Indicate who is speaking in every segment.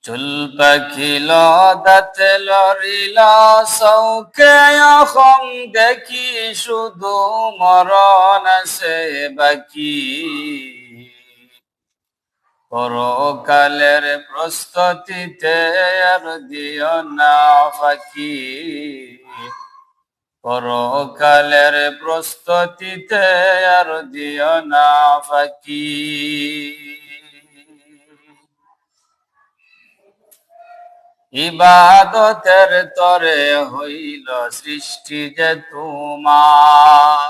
Speaker 1: চুল পাখিল দাঁতে লরিল চৌকে অসম দেখি শুধু মরণ আছে বাকি পরকালের প্রস্তুতিতে আর দিও না ফাঁকি পরকালের প্রস্তুতিতে আর দিও না ফাঁকি ইবাদতের তরে হইল সৃষ্টি যে তোমার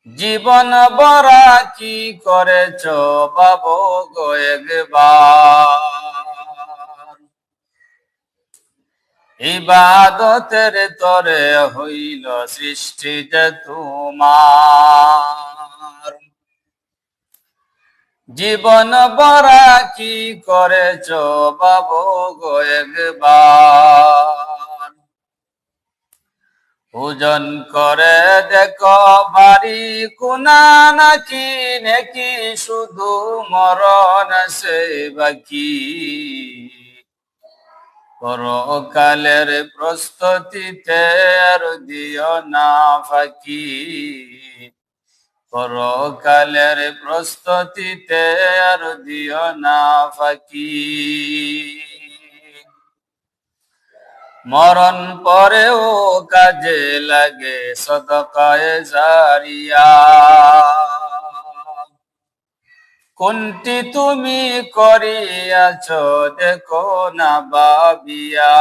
Speaker 1: জীবন বরা কি করেছ বাবু গো একবার ইবাদতের তরে হইল সৃষ্টি যে তোমার জীবন বরা কি করেছ বাবু গো একবার ওজন করে দেখো বাড়ি কোনা নাকি নাকি শুধু মরণ আছে বাকি পরকালের প্রস্তুতিতে আর দিও না ফাঁকি পরকালের প্রস্তুতিতে আর দিও না ফাঁকি মরণ পরেও কাজে লাগে সদকায়ে জারিয়া কোনটি তুমি করিয়াছ দেখো না ভাবিয়া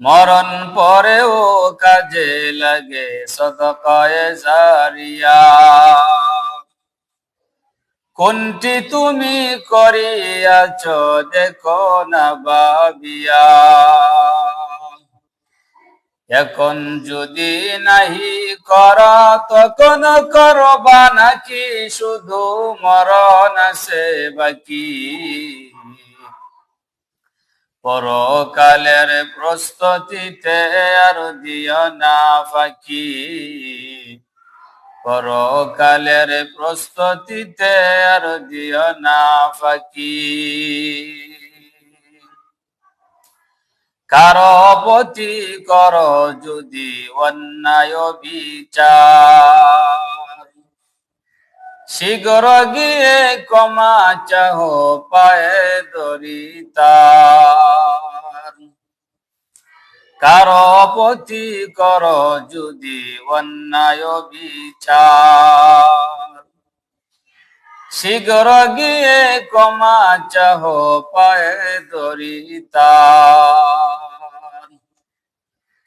Speaker 1: মরণ পরেও কাজে লাগে সদকায়ে জারিয়া কোনটি তুমি করিয়াছ দেখো না ভাবিয়া এখন যদি নাহি কর তখন করবা নাকি শুধু মরণ আছে বাকি পরকালের প্রস্তুতিতে আর দিও না ফাঁকি পরকালের প্রস্তুতিতে আর দিও না ফাঁকি কারো প্রতি কর যদি অন্যায় বিচার শীঘ্র গিয়ে ক্ষমা চাহ পায়ে দরিতার কারো প্রতি কর যদি অন্যায় বিচার শীঘ্র গিয়ে ক্ষমা চাহ পায়ে দরিতার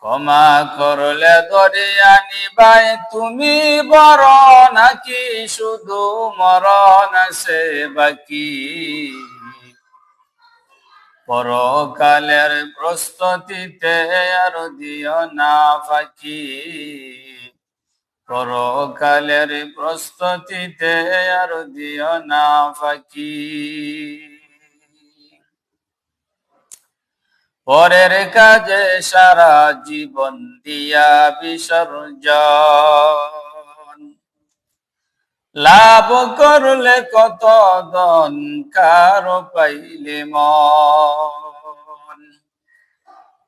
Speaker 1: ক্ষমা করলে দরিয়া নিবাই তুমি বড় নাকি শুধু মরণ আছে বাকি পরকালের প্রস্তুতিতে আর দিও না ফাঁকি পরকালের প্রস্তুতিতে আর দিও না ফাঁকি পরের কাজে সারা জীবন দিয়া বিসর্জন লাভ করলে কত ধন কারো পাইলে মন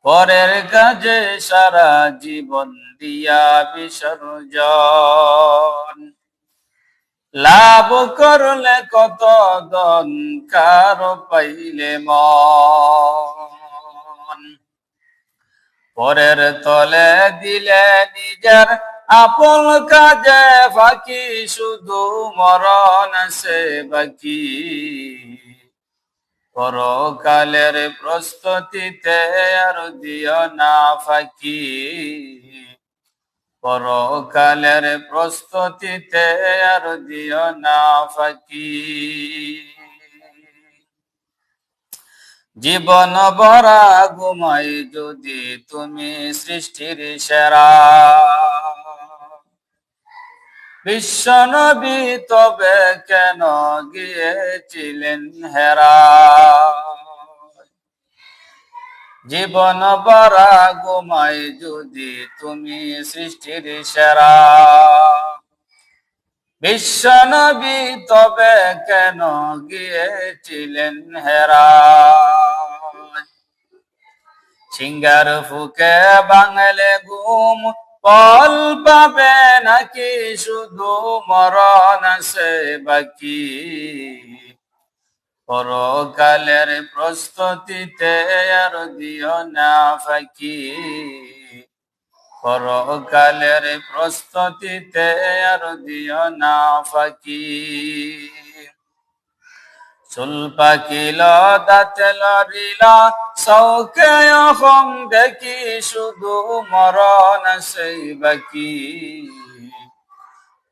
Speaker 1: পরের কাজে সারা জীবন দিয়া বিসর্জন লাভ করলে কত ধন কারো পাইলে মন পরের তলে দিলে নিজের আপন কাজে ফাঁকি শুধু মরণ আছে বাকি পরকালের প্রস্তুতিতে আর দিও না ফাঁকি পরকালের প্রস্তুতিতে আর দিও না ফাঁকি জীবন ভরা ঘুমাই যদি তুমি সৃষ্টির সেরা বিশ্বনবী তবে কেন গিয়েছিলেন হেরা জীবন ভরা ঘুমাই যদি তুমি সৃষ্টির সেরা বিশ্বনবী তবে কেন গিয়েছিলেন হেরায়? সিঙ্গার ফুকে বাংলে ঘুম ফল পাবে নাকি শুধু মরণ আছে বাকি? পরকালের প্রস্তুতিতে আর দিও না ফাঁকি। পরকালের প্রস্তুতিতে আর দিও না ফাঁকি। চুল পাকিল দাঁতে লড়িল চৌকে এখন দেখি শুধু মরণ সেই বাকি।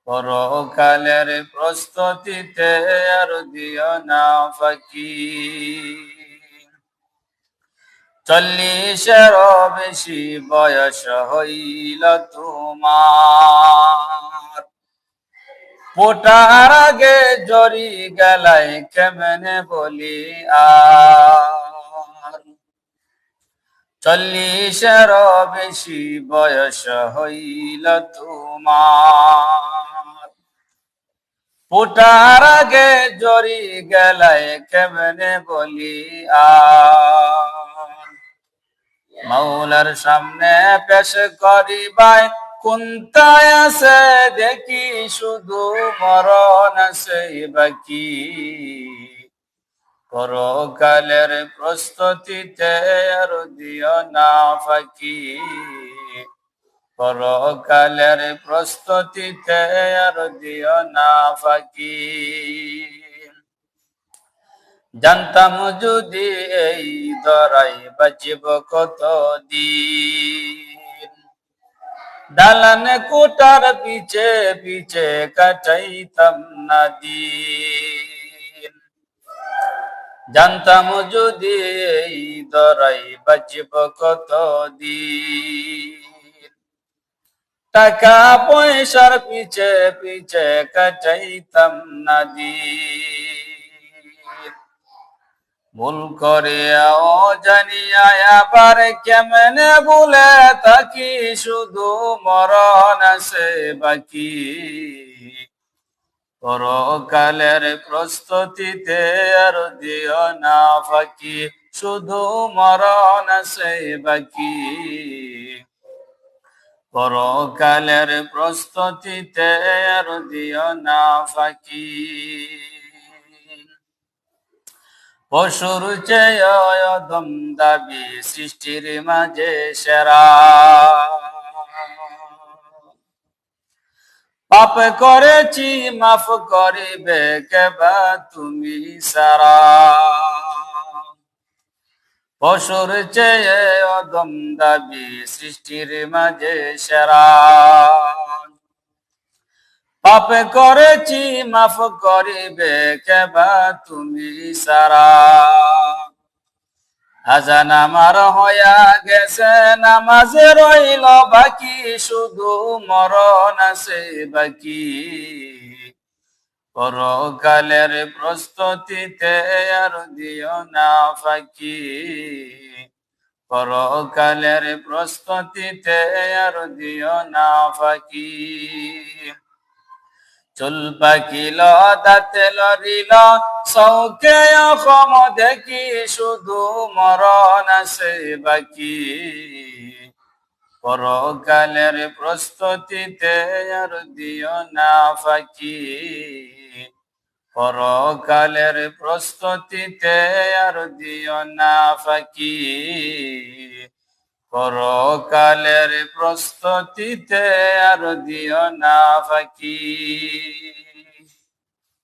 Speaker 1: পরকালের প্রস্তুতিতে আর দিও না ফাঁকি। 40-এরও বেশি বয়স হইল তোমার, ফোটার আগে জরি গেলাই কেমনে বলি আর? 40-এরও বেশি বয়স হইল তোমার, ফোটার আগে জরি গেলাই কেমনে বলি আর? মাওলার সামনে পেশ করিবাই কোনটায় আছে দেখি শুধু মরণ আছে বাকি। পরকালের প্রস্তুতিতে আর দিও না ফাঁকি। পরকালের প্রস্তুতিতে আর দিও না ফাঁকি। জানতাম যদি এই ধরাই বাঁচিব কতদিন, দালান কোটার পিছে পিছে কাটাইতাম না দিন। জানতাম যদি এই ধরাই বাঁচিব কতদিন, টাকা পয়সার পিছে পিছে কাটাইতাম না দিন। ভুল করিয়াও জানিয়া আবার কেমনে ভুলে থাকি শুধু মরণ আছে বাকি। পরকালের প্রস্তুতিতে আর দিও না ফাঁকি, শুধু মরণ আছে বাকি। পরকালের প্রস্তুতিতে আর দিও না ফাঁকি। পশুর চেয়ে অধম দাবি সৃষ্টির মাঝে সেরা, পাপ করেছি মাফ করিবে কেবা তুমি সারা। পশুর চেয়ে অধম দাবি সৃষ্টির মাঝে সেরা, পাপ করেছি মাফ করিবে কেবা তুমি সারা। আজান আমার হইয়া গেছে নামাজে রইল বাকি, শুধু মরণ আছে বাকি। পরকালের প্রস্তুতিতে আর দিও না ফাঁকি। পরকালের প্রস্তুতিতে আর দিও না ফাঁকি। চুল পাকিল দাঁতে লড়িল চৌকে অসম দেখি শুধু মরণ আছে বাকি। পরকালের প্রস্তুতিতে আর দিও না ফাঁকি। পরকালের প্রস্তুতিতে আর দিও না ফাঁকি। পরকালের প্রস্তুতিতে আর দিও না ফাঁকি।